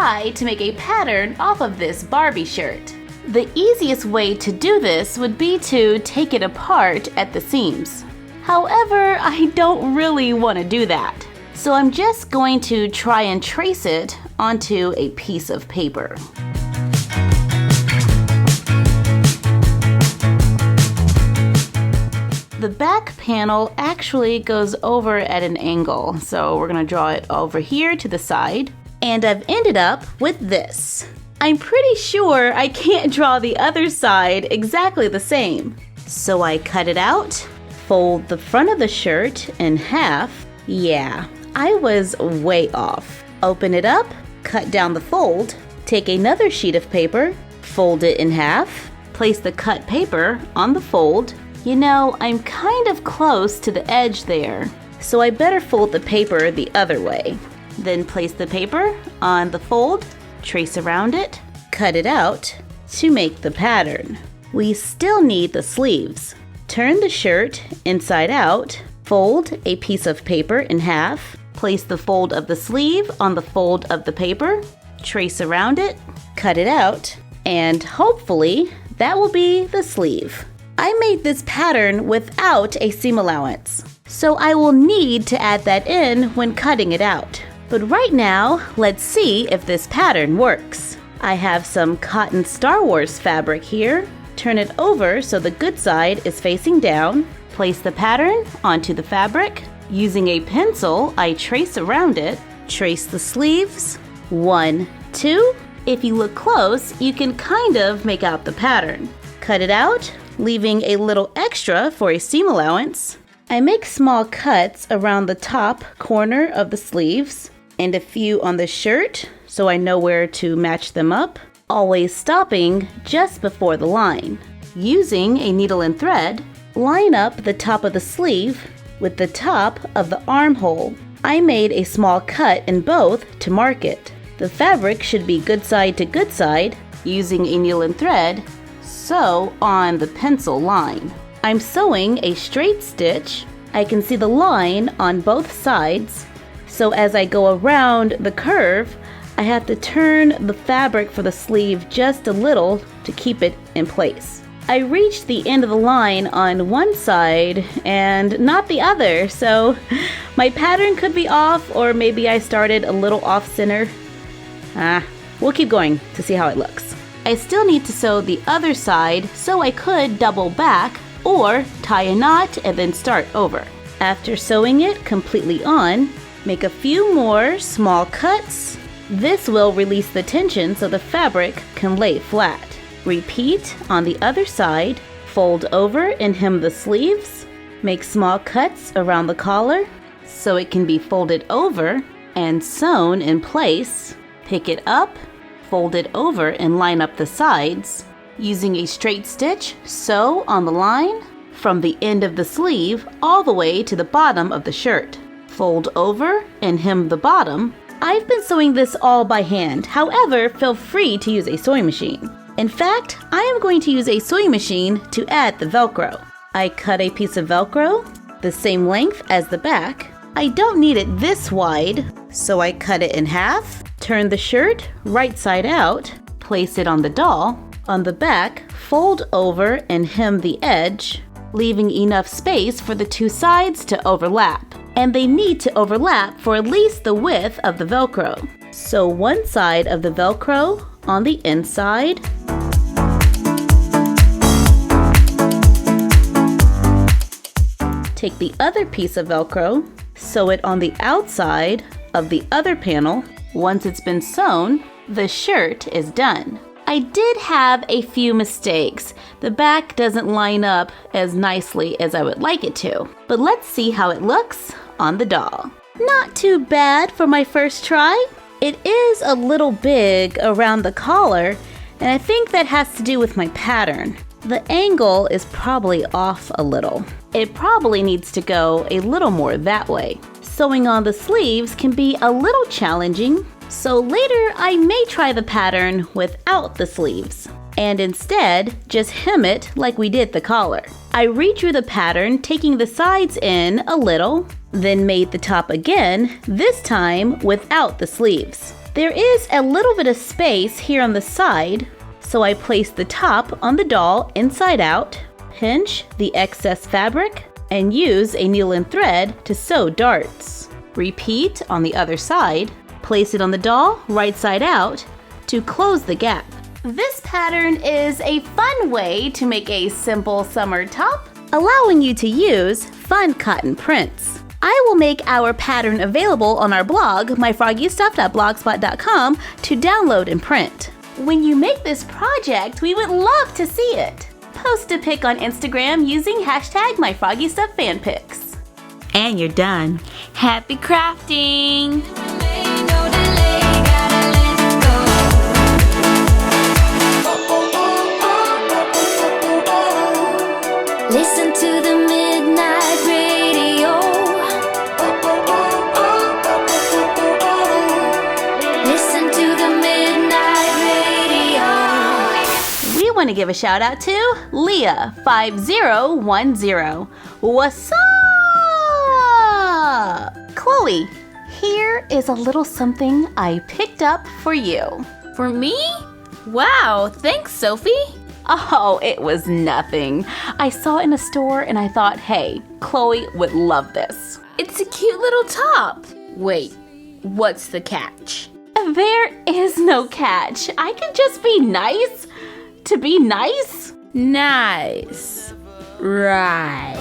try to make a pattern off of this Barbie shirt. The easiest way to do this would be to take it apart at the seams. However, I don't really want to do that. So I'm just going to try and trace it onto a piece of paper. The back panel actually goes over at an angle, so we're gonna draw it over here to the side. And I've ended up with this. I'm pretty sure I can't draw the other side exactly the same. So I cut it out, fold the front of the shirt in half. Yeah, I was way off. Open it up, cut down the fold, take another sheet of paper, fold it in half, place the cut paper on the fold. You know, I'm kind of close to the edge there, so I better fold the paper the other way. Then place the paper on the fold, trace around it, cut it out to make the pattern. We still need the sleeves. Turn the shirt inside out, fold a piece of paper in half, place the fold of the sleeve on the fold of the paper, trace around it, cut it out, and hopefully that will be the sleeve. I made this pattern without a seam allowance, so I will need to add that in when cutting it out. But right now, let's see if this pattern works. I have some cotton Star Wars fabric here. Turn it over so the good side is facing down. Place the pattern onto the fabric. Using a pencil, I trace around it. Trace the sleeves. 1, 2. If you look close, you can kind of make out the pattern. Cut it out, leaving a little extra for a seam allowance. I make small cuts around the top corner of the sleeves and a few on the shirt so I know where to match them up, always stopping just before the line. Using a needle and thread, line up the top of the sleeve with the top of the armhole. I made a small cut in both to mark it. The fabric should be good side to good side. Using a needle and thread, sew on the pencil line. I'm sewing a straight stitch. I can see the line on both sides, so as I go around the curve, I have to turn the fabric for the sleeve just a little to keep it in place. I reached the end of the line on one side and not the other, so my pattern could be off, or maybe I started a little off center. We'll keep going to see how it looks. I still need to sew the other side, so I could double back or tie a knot and then start over. After sewing it completely on, make a few more small cuts. This will release the tension so the fabric can lay flat. Repeat on the other side, fold over and hem the sleeves. Make small cuts around the collar so it can be folded over and sewn in place. Pick it up, fold it over and line up the sides. Using a straight stitch, sew on the line from the end of the sleeve all the way to the bottom of the shirt. Fold over and hem the bottom. I've been sewing this all by hand, however, feel free to use a sewing machine. In fact, I am going to use a sewing machine to add the Velcro. I cut a piece of Velcro, the same length as the back. I don't need it this wide, so I cut it in half. Turn the shirt right side out, place it on the doll. On the back, fold over and hem the edge, leaving enough space for the two sides to overlap. And they need to overlap for at least the width of the Velcro. Sew one side of the Velcro on the inside. Take the other piece of Velcro, sew it on the outside of the other panel. Once it's been sewn, the shirt is done. I did have a few mistakes. The back doesn't line up as nicely as I would like it to, but let's see how it looks on the doll. Not too bad for my first try. It is a little big around the collar, and I think that has to do with my pattern. The angle is probably off a little. It probably needs to go a little more that way. Sewing on the sleeves can be a little challenging, so later I may try the pattern without the sleeves, and instead just hem it like we did the collar. I redrew the pattern, taking the sides in a little, then made the top again, this time without the sleeves. There is a little bit of space here on the side, so I place the top on the doll inside out, pinch the excess fabric, and use a needle and thread to sew darts. Repeat on the other side, place it on the doll right side out to close the gap. This pattern is a fun way to make a simple summer top, allowing you to use fun cotton prints. I will make our pattern available on our blog, myfroggystuff.blogspot.com, to download and print. When you make this project, we would love to see it. Post a pic on Instagram using hashtag myfroggystufffanpics. And you're done. Happy crafting! Listen to the midnight radio. Listen to the midnight radio. We want to give a shout out to Leah5010. What's up? Chloe, here is a little something I picked up for you. For me? Wow, thanks, Sophie. Oh, it was nothing. I saw it in a store and I thought, hey, Chloe would love this. It's a cute little top. Wait, what's the catch? There is no catch. I can just be nice to be nice. Nice. Right.